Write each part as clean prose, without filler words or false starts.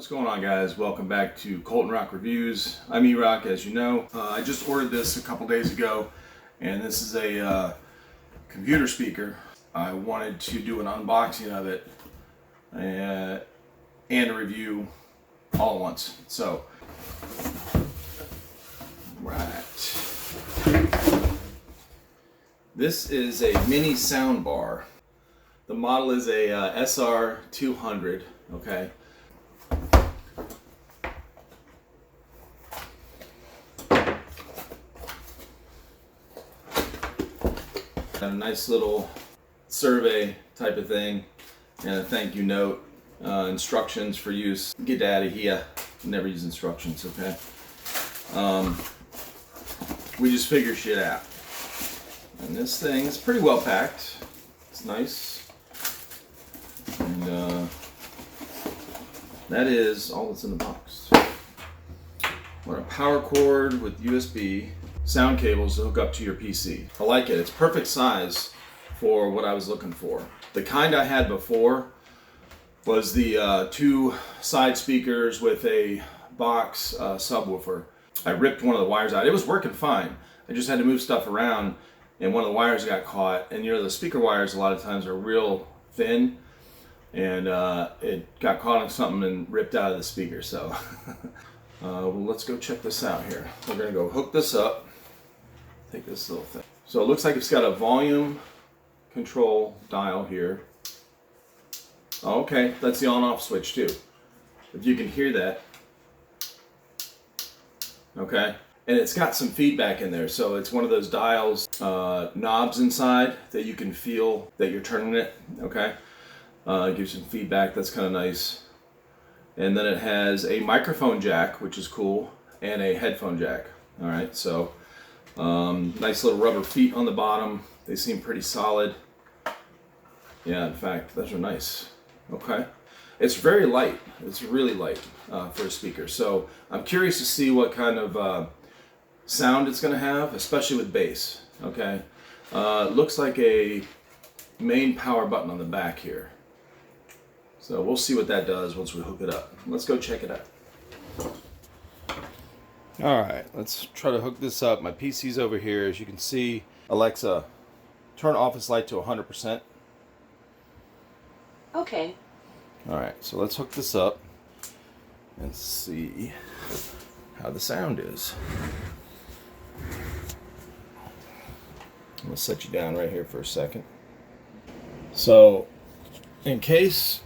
What's going on, guys? Welcome back to Colton Rock Reviews. I'm E-Rock, as you know. I just ordered this a couple days ago, and this is a computer speaker. I wanted to do an unboxing of it and a review all at once. So, right. This is a mini soundbar. The model is a SR200, okay? Got a nice little survey type of thing and a thank you note, instructions for use. Get out of here. Never use instructions, okay? We just figure shit out. And this thing is pretty well packed. It's nice. And that is all that's in the box. What a power cord with USB sound cables to hook up to your PC. I like it. It's perfect size for what I was looking for. The kind I had before was the two side speakers with a box subwoofer. I ripped one of the wires out. It was working fine. I just had to move stuff around and one of the wires got caught. And you know, the speaker wires a lot of times are real thin, and it got caught on something and ripped out of the speaker. So well, let's go check this out here. We're gonna go hook this up. Take this little thing. So it looks like it's got a volume control dial here. Oh, okay, that's the on-off switch too. If you can hear that. Okay, and it's got some feedback in there. So it's one of those dials, knobs inside that you can feel that you're turning it. Okay, it gives some feedback. That's kind of nice. And then it has a microphone jack, which is cool, and a headphone jack. All right, so nice little rubber feet on the bottom. They seem pretty solid. Yeah, in fact, those are nice. Okay, it's very light. It's really light for a speaker. So I'm curious to see what kind of sound it's going to have, especially with bass. Okay, looks like a main power button on the back here. So we'll see what that does once we hook it up. Let's go check it out. All right, let's try to hook this up. My PC's over here. As you can see, Alexa, turn office light to 100%. Okay. All right, so let's hook this up and see how the sound is. I'm gonna set you down right here for a second. So, in case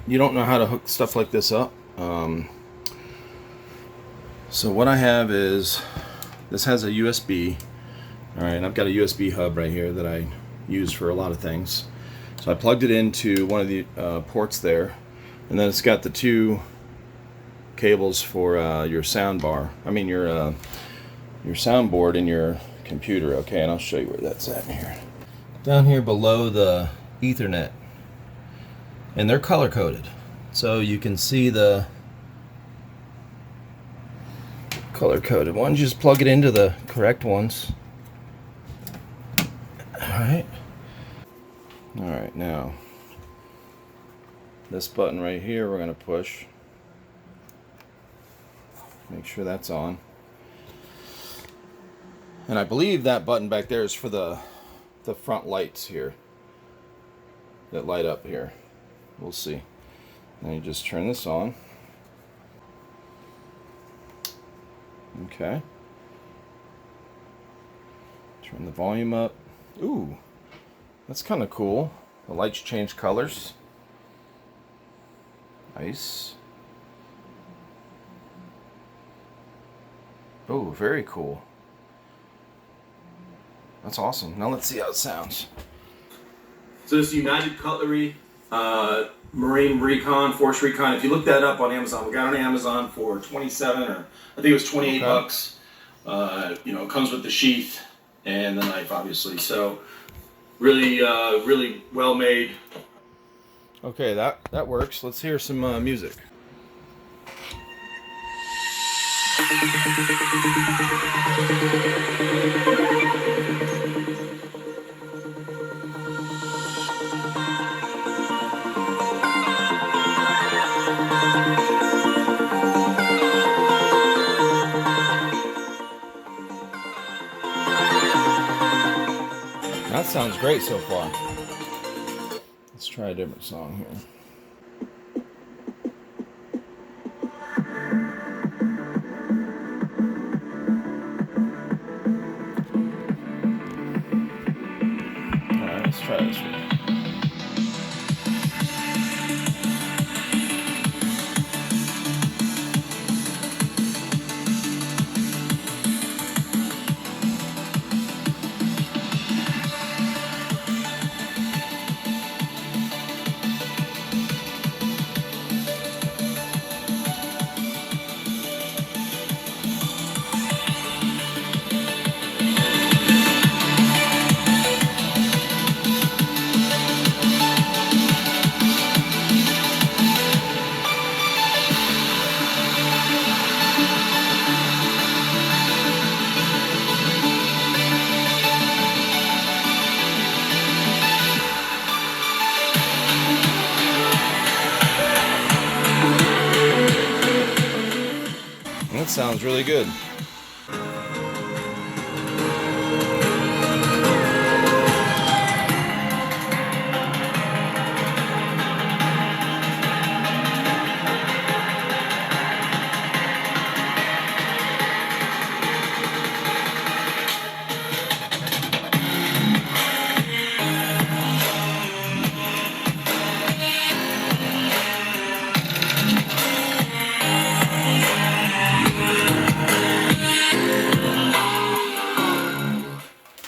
you don't know how to hook stuff like this up, so what I have is, this has a USB. All right, and I've got a USB hub right here that I use for a lot of things. So I plugged it into one of the ports there, and then it's got the two cables for your soundbar. I mean your soundboard in your computer. Okay, and I'll show you where that's at here. Down here below the Ethernet, and they're color coded, so you can see the color coded ones. Just plug it into the correct ones. All right, now this button right here we're going to push. Make sure that's on. And I believe that button back there is for the front lights here that light up here. We'll see. Now you just turn this on. Okay. Turn the volume up. Ooh. That's kind of cool. The lights change colors. Nice. Oh, very cool. That's awesome. Now let's see how it sounds. So this United Cutlery Marine Recon, Force Recon. If you look that up on Amazon, we got it on Amazon for 27, or I think it was 28 bucks. You know, it comes with the sheath and the knife, obviously. So really, really well made. Okay, that works. Let's hear some music. That sounds great so far. Let's try a different song here. Alright, let's try this one. That sounds really good.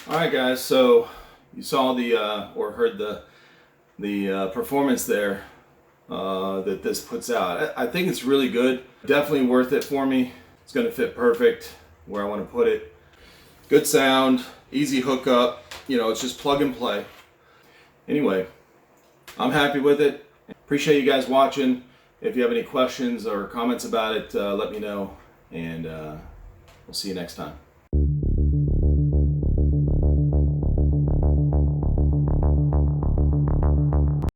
Alright guys, so you saw the or heard the performance there that this puts out. I think it's really good. Definitely worth it for me. It's going to fit perfect where I want to put it. Good sound, easy hookup. You know, it's just plug and play. Anyway, I'm happy with it. Appreciate you guys watching. If you have any questions or comments about it, let me know, and we'll see you next time.